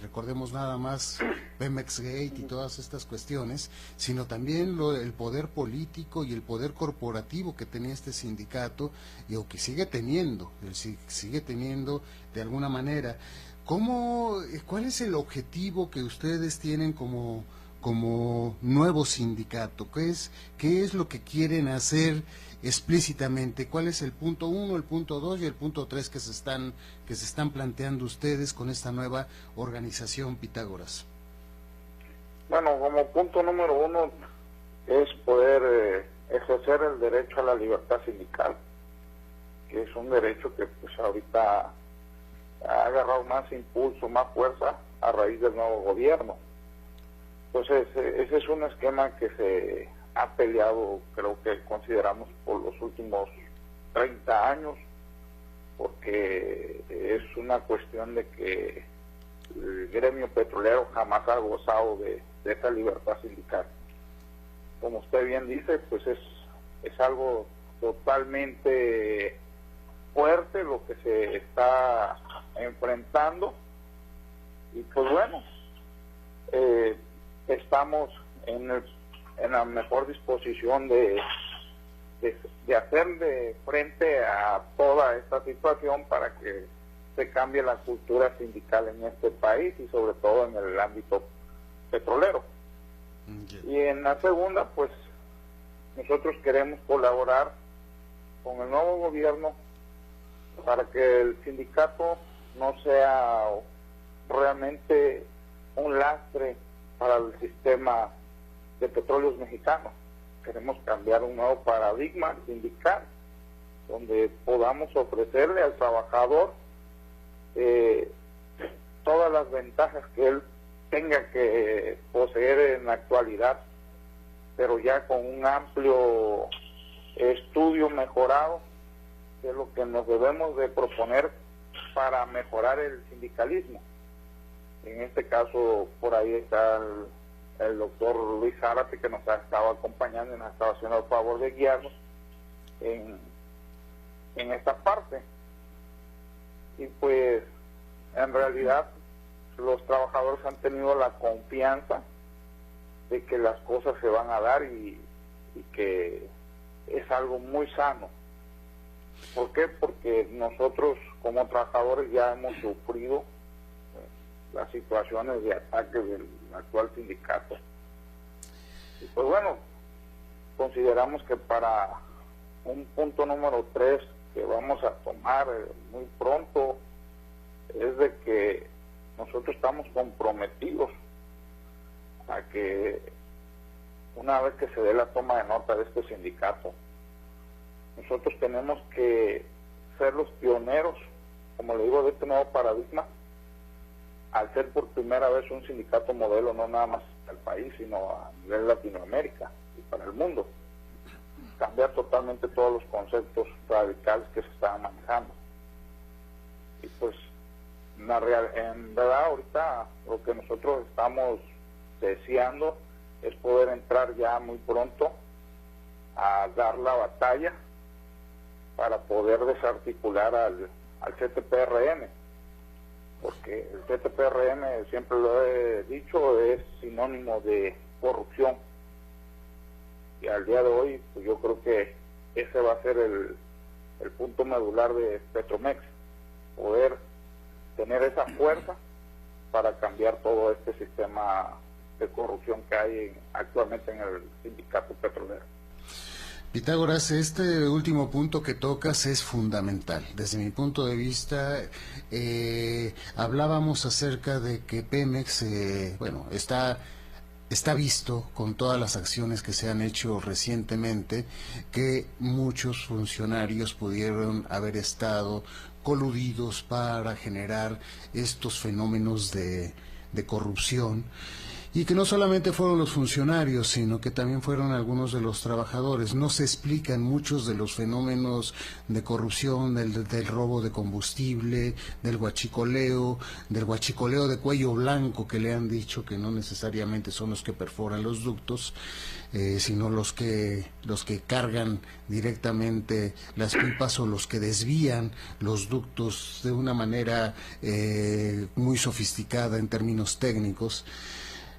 recordemos nada más Pemex Gate y todas estas cuestiones, sino también el poder político y el poder corporativo que tenía este sindicato, o que sigue teniendo de alguna manera. ¿Cuál es el objetivo que ustedes tienen como nuevo sindicato? ¿Qué es lo que quieren hacer explícitamente? ¿Cuál es el punto 1, el punto 2 y el punto 3 que se están planteando ustedes con esta nueva organización Pitágoras?
Bueno, como punto número 1 es poder ejercer el derecho a la libertad sindical, que es un derecho que pues ahorita ha agarrado más impulso, más fuerza a raíz del nuevo gobierno. Entonces, ese es un esquema que se ha peleado, creo que consideramos, por los últimos 30 años, porque es una cuestión de que el gremio petrolero jamás ha gozado de esa libertad sindical. Como usted bien dice, pues es algo totalmente fuerte lo que se está enfrentando, y pues bueno, estamos en la mejor disposición de hacerle frente a toda esta situación para que se cambie la cultura sindical en este país y sobre todo en el ámbito petrolero. Y en la segunda, pues nosotros queremos colaborar con el nuevo gobierno para que el sindicato no sea realmente un lastre para el sistema de petróleos mexicanos. Queremos cambiar un nuevo paradigma sindical donde podamos ofrecerle al trabajador todas las ventajas que él tenga que poseer en la actualidad, pero ya con un amplio estudio mejorado de lo que nos debemos de proponer para mejorar el sindicalismo. En este caso, por ahí está el doctor Luis Zárate, que nos ha estado acompañando y nos ha estado haciendo el favor de guiarnos en esta parte. Y pues, en realidad, los trabajadores han tenido la confianza de que las cosas se van a dar y que es algo muy sano. ¿Por qué? Porque nosotros como trabajadores ya hemos sufrido las situaciones de ataque del actual sindicato. Y pues bueno, consideramos que para un punto número 3 que vamos a tomar muy pronto es de que nosotros estamos comprometidos a que una vez que se dé la toma de nota de este sindicato, nosotros tenemos que ser los pioneros, como le digo, de este nuevo paradigma, al ser por primera vez un sindicato modelo, no nada más al país, sino a nivel Latinoamérica y para el mundo. Cambiar totalmente todos los conceptos radicales que se estaban manejando. Y pues, en verdad, ahorita lo que nosotros estamos deseando es poder entrar ya muy pronto a dar la batalla para poder desarticular al CTPRM, porque el CTPRM, siempre lo he dicho, es sinónimo de corrupción, y al día de hoy pues yo creo que ese va a ser el punto medular de Petromex, poder tener esa fuerza para cambiar todo este sistema de corrupción que hay actualmente en el sindicato petrolero.
Pitágoras, este último punto que tocas es fundamental. Desde mi punto de vista, hablábamos acerca de que Pemex, está visto con todas las acciones que se han hecho recientemente, que muchos funcionarios pudieron haber estado coludidos para generar estos fenómenos de corrupción. Y que no solamente fueron los funcionarios, sino que también fueron algunos de los trabajadores. No se explican muchos de los fenómenos de corrupción, del robo de combustible, del huachicoleo de cuello blanco, que le han dicho que no necesariamente son los que perforan los ductos, sino los que cargan directamente las pipas o los que desvían los ductos de una manera muy sofisticada en términos técnicos.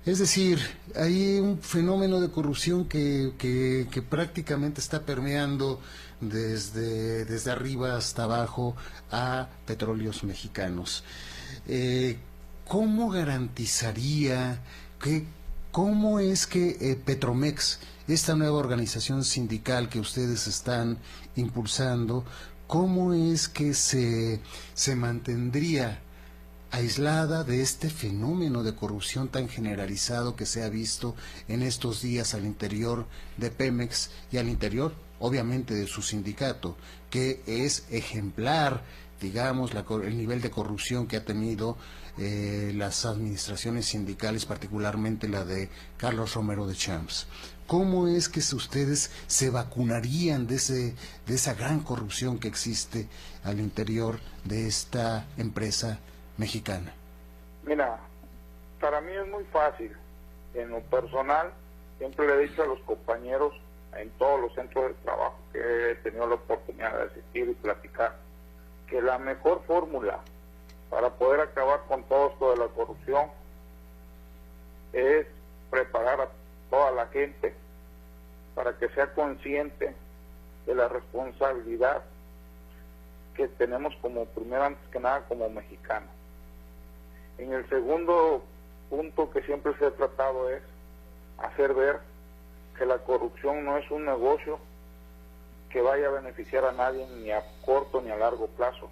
Es decir, hay un fenómeno de corrupción que prácticamente está permeando desde arriba hasta abajo a Petróleos Mexicanos. ¿Cómo garantizaría cómo es que Petromex, esta nueva organización sindical que ustedes están impulsando, cómo es que se mantendría aislada de este fenómeno de corrupción tan generalizado que se ha visto en estos días al interior de Pemex y al interior, obviamente, de su sindicato, que es ejemplar, digamos, el nivel de corrupción que ha tenido las administraciones sindicales, particularmente la de Carlos Romero de Champs? ¿Cómo es que ustedes se vacunarían de esa gran corrupción que existe al interior de esta empresa mexicana?
Mira, para mí es muy fácil. En lo personal, siempre le he dicho a los compañeros en todos los centros de trabajo que he tenido la oportunidad de asistir y platicar, que la mejor fórmula para poder acabar con todo esto de la corrupción es preparar a toda la gente para que sea consciente de la responsabilidad que tenemos como primero, antes que nada, como mexicanos. En el segundo punto que siempre se ha tratado es hacer ver que la corrupción no es un negocio que vaya a beneficiar a nadie ni a corto ni a largo plazo.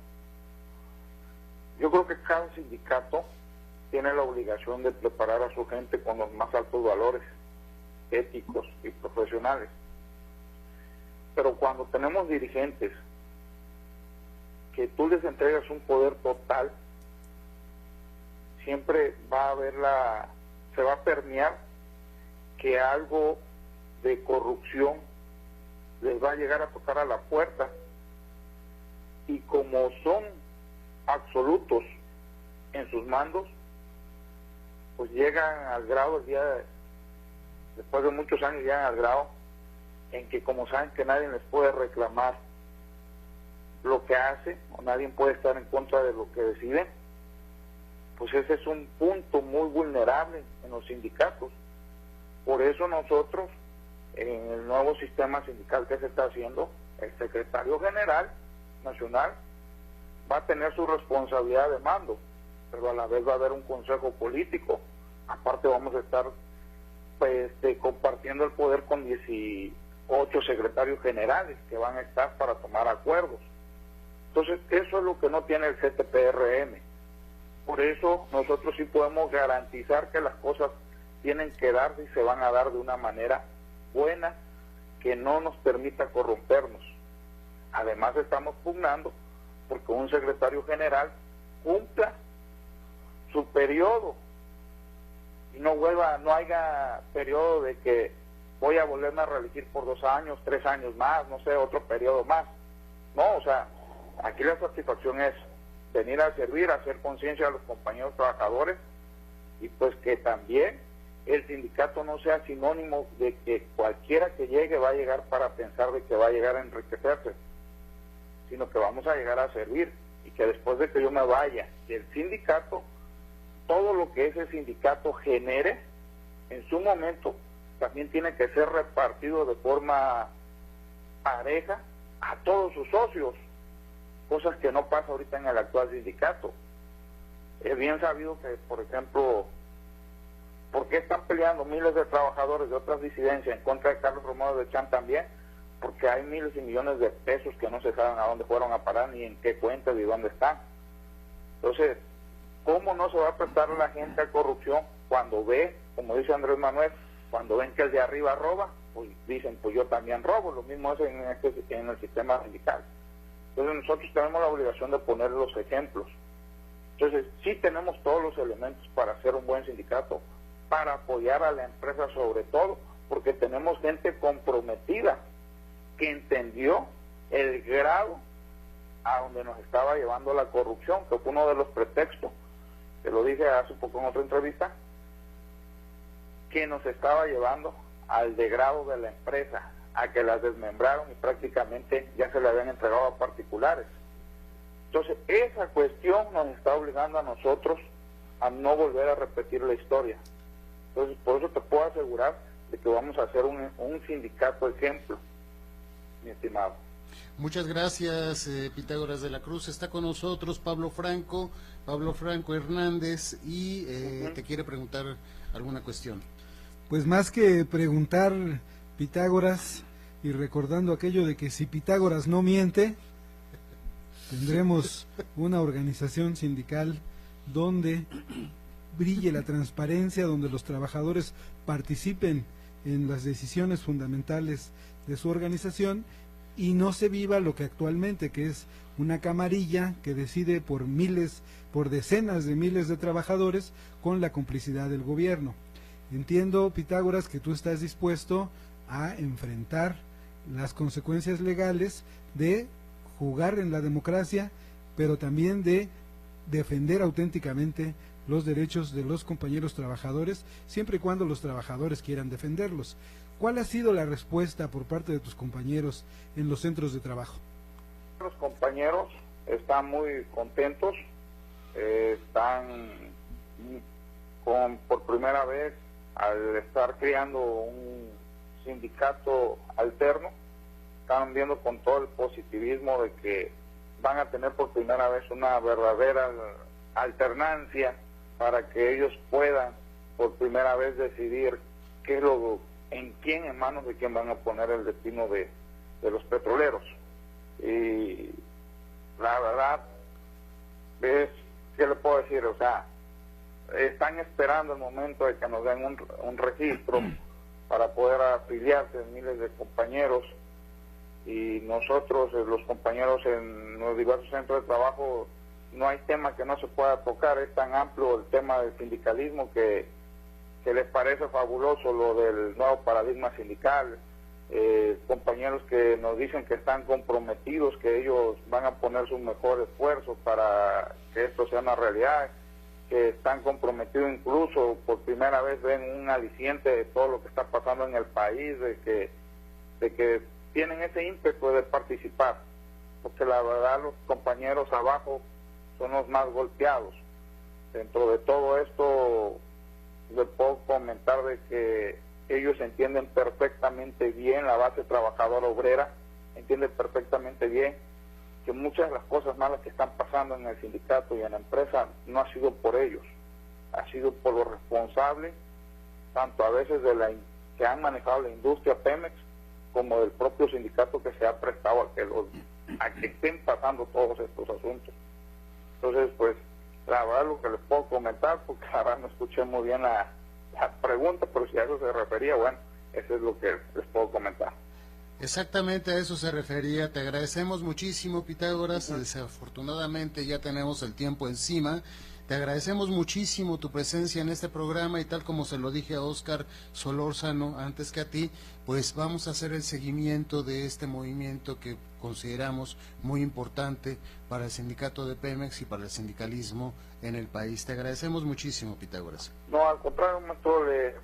Yo creo que cada sindicato tiene la obligación de preparar a su gente con los más altos valores éticos y profesionales. Pero cuando tenemos dirigentes que tú les entregas un poder total, siempre va a haber se va a permear que algo de corrupción les va a llegar a tocar a la puerta, y como son absolutos en sus mandos, pues llegan al grado, después de muchos años llegan al grado en que, como saben que nadie les puede reclamar lo que hace, o nadie puede estar en contra de lo que deciden, pues ese es un punto muy vulnerable en los sindicatos. Por eso nosotros, en el nuevo sistema sindical que se está haciendo, el secretario general nacional va a tener su responsabilidad de mando, pero a la vez va a haber un consejo político. Aparte vamos a estar compartiendo el poder con 18 secretarios generales que van a estar para tomar acuerdos. Entonces, eso es lo que no tiene el CTPRM. Por eso nosotros sí podemos garantizar que las cosas tienen que darse y se van a dar de una manera buena, que no nos permita corrompernos. Además, estamos pugnando porque un secretario general cumpla su periodo y no haya periodo de que voy a volverme a reelegir por 2 años, 3 años más, no sé, otro periodo más. No, o sea, aquí la satisfacción es venir a servir, a hacer conciencia a los compañeros trabajadores, y pues que también el sindicato no sea sinónimo de que cualquiera que llegue va a llegar para pensar de que va a llegar a enriquecerse, sino que vamos a llegar a servir, y que después de que yo me vaya del sindicato, todo lo que ese sindicato genere en su momento también tiene que ser repartido de forma pareja a todos sus socios, cosas que no pasa ahorita en el actual sindicato. Es bien sabido que, por ejemplo, ¿por qué están peleando miles de trabajadores de otras disidencias en contra de Carlos Romero de Champs también? Porque hay miles y millones de pesos que no se saben a dónde fueron a parar, ni en qué cuentas y dónde están. Entonces, ¿cómo no se va a prestar la gente a corrupción cuando ve, como dice Andrés Manuel, cuando ven que el de arriba roba, pues dicen, pues yo también robo? Lo mismo es en el sistema sindical. Entonces nosotros tenemos la obligación de poner los ejemplos. Entonces, sí tenemos todos los elementos para hacer un buen sindicato, para apoyar a la empresa, sobre todo porque tenemos gente comprometida que entendió el grado a donde nos estaba llevando la corrupción, que fue uno de los pretextos, que lo dije hace poco en otra entrevista, que nos estaba llevando al degrado de la empresa, a que las desmembraron y prácticamente ya se le habían entregado a particulares. Entonces, esa cuestión nos está obligando a nosotros a no volver a repetir la historia. Entonces, por eso te puedo asegurar de que vamos a hacer un sindicato ejemplo, mi estimado.
Muchas gracias, Pitágoras de la Cruz. Está con nosotros Pablo Franco Hernández, y te quiere preguntar alguna cuestión.
Pues más que preguntar, Pitágoras, y recordando aquello de que si Pitágoras no miente, tendremos una organización sindical donde brille la transparencia, donde los trabajadores participen en las decisiones fundamentales de su organización y no se viva lo que actualmente, que es una camarilla que decide por decenas de miles de trabajadores con la complicidad del gobierno. Entiendo, Pitágoras, que tú estás dispuesto a enfrentar las consecuencias legales de jugar en la democracia, pero también de defender auténticamente los derechos de los compañeros trabajadores, siempre y cuando los trabajadores quieran defenderlos. ¿Cuál ha sido la respuesta por parte de tus compañeros en los centros de trabajo?
Los compañeros están muy contentos, están por primera vez, al estar creando un sindicato alterno, están viendo con todo el positivismo de que van a tener por primera vez una verdadera alternancia para que ellos puedan por primera vez decidir qué es en manos de quién van a poner el destino de los petroleros. Y la verdad es, ¿qué le puedo decir? O sea, están esperando el momento de que nos den un registro para poder afiliarse miles de compañeros, y nosotros, los compañeros en los diversos centros de trabajo, no hay tema que no se pueda tocar. Es tan amplio el tema del sindicalismo que les parece fabuloso lo del nuevo paradigma sindical. Compañeros que nos dicen que están comprometidos, que ellos van a poner su mejor esfuerzo para que esto sea una realidad, que están comprometidos, incluso por primera vez ven un aliciente de todo lo que está pasando en el país, de que tienen ese ímpetu de participar, porque la verdad los compañeros abajo son los más golpeados. Dentro de todo esto les puedo comentar de que ellos entienden perfectamente bien, la base trabajadora obrera entiende perfectamente bien que muchas de las cosas malas que están pasando en el sindicato y en la empresa no ha sido por ellos, ha sido por los responsables, tanto a veces que han manejado la industria Pemex, como del propio sindicato que se ha prestado a que estén pasando todos estos asuntos. Entonces, pues, la verdad lo que les puedo comentar, porque la verdad no escuché muy bien la pregunta, pero si a eso se refería, bueno, eso es lo que les puedo comentar.
Exactamente a eso se refería. Te agradecemos muchísimo, Pitágoras. Desafortunadamente ya tenemos el tiempo encima. Te agradecemos muchísimo tu presencia en este programa, y tal como se lo dije a Óscar Solórzano antes que a ti, pues vamos a hacer el seguimiento de este movimiento que consideramos muy importante para el sindicato de Pemex y para el sindicalismo en el país. Te agradecemos muchísimo, Pitágoras.
No, al contrario, maestro, le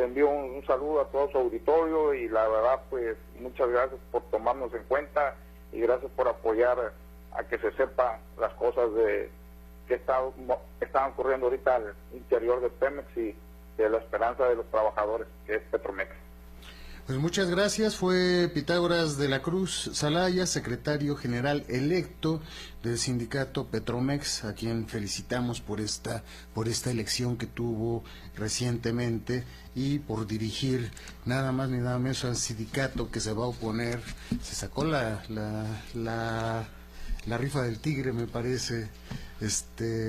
envío un saludo a todo su auditorio, y la verdad, pues, muchas gracias por tomarnos en cuenta y gracias por apoyar a que se sepan las cosas que están ocurriendo ahorita al interior de Pemex y de la esperanza de los trabajadores, que es Petromex.
Pues muchas gracias. Fue Pitágoras de la Cruz Zelaya, secretario general electo del sindicato Petromex, a quien felicitamos por esta elección que tuvo recientemente y por dirigir nada más ni nada menos al sindicato que se va a oponer. Se sacó la rifa del tigre, me parece,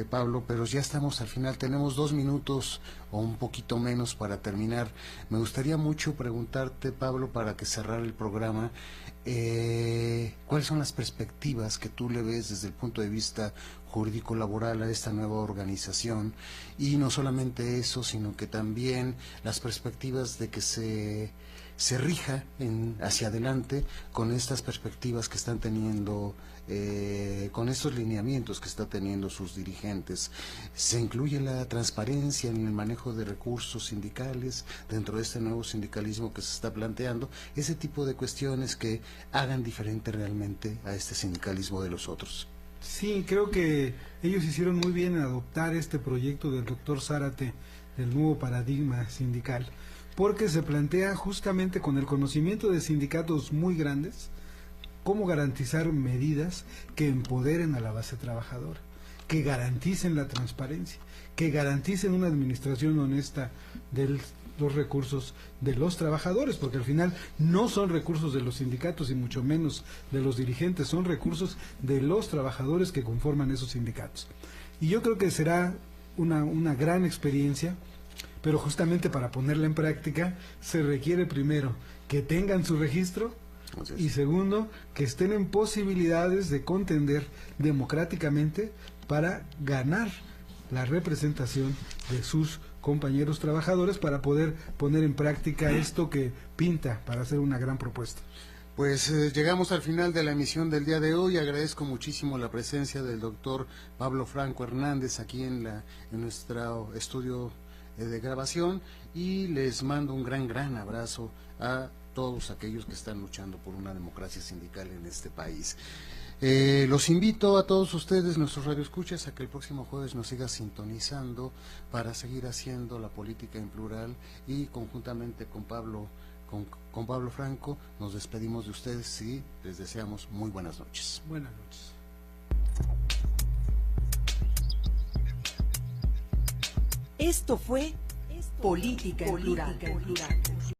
Pablo, pero ya estamos al final, tenemos 2 minutos o un poquito menos para terminar. Me gustaría mucho preguntarte, Pablo, para que cerrar el programa, ¿cuáles son las perspectivas que tú le ves desde el punto de vista jurídico-laboral a esta nueva organización? Y no solamente eso, sino que también las perspectivas de que se rija hacia adelante con estas perspectivas que están teniendo, con estos lineamientos que están teniendo sus dirigentes. ¿Se incluye la transparencia en el manejo de recursos sindicales dentro de este nuevo sindicalismo que se está planteando? Ese tipo de cuestiones que hagan diferente realmente a este sindicalismo de los otros.
Sí, creo que ellos hicieron muy bien en adoptar este proyecto del doctor Zárate, del nuevo paradigma sindical, porque se plantea justamente con el conocimiento de sindicatos muy grandes, cómo garantizar medidas que empoderen a la base trabajadora, que garanticen la transparencia, que garanticen una administración honesta de los recursos de los trabajadores, porque al final no son recursos de los sindicatos y mucho menos de los dirigentes, son recursos de los trabajadores que conforman esos sindicatos. Y yo creo que será una gran experiencia, pero justamente para ponerla en práctica se requiere primero que tengan su registro y segundo que estén en posibilidades de contender democráticamente para ganar la representación de sus compañeros trabajadores para poder poner en práctica esto que pinta para hacer una gran propuesta.
Pues llegamos al final de la emisión del día de hoy. Agradezco muchísimo la presencia del doctor Pablo Franco Hernández aquí en nuestro estudio de grabación, y les mando un gran abrazo a todos aquellos que están luchando por una democracia sindical en este país. Los invito a todos ustedes, nuestros radioescuchas, a que el próximo jueves nos siga sintonizando para seguir haciendo la política en plural, y conjuntamente con Pablo Franco nos despedimos de ustedes y les deseamos muy buenas noches.
Buenas noches.
Esto fue Política en Plural.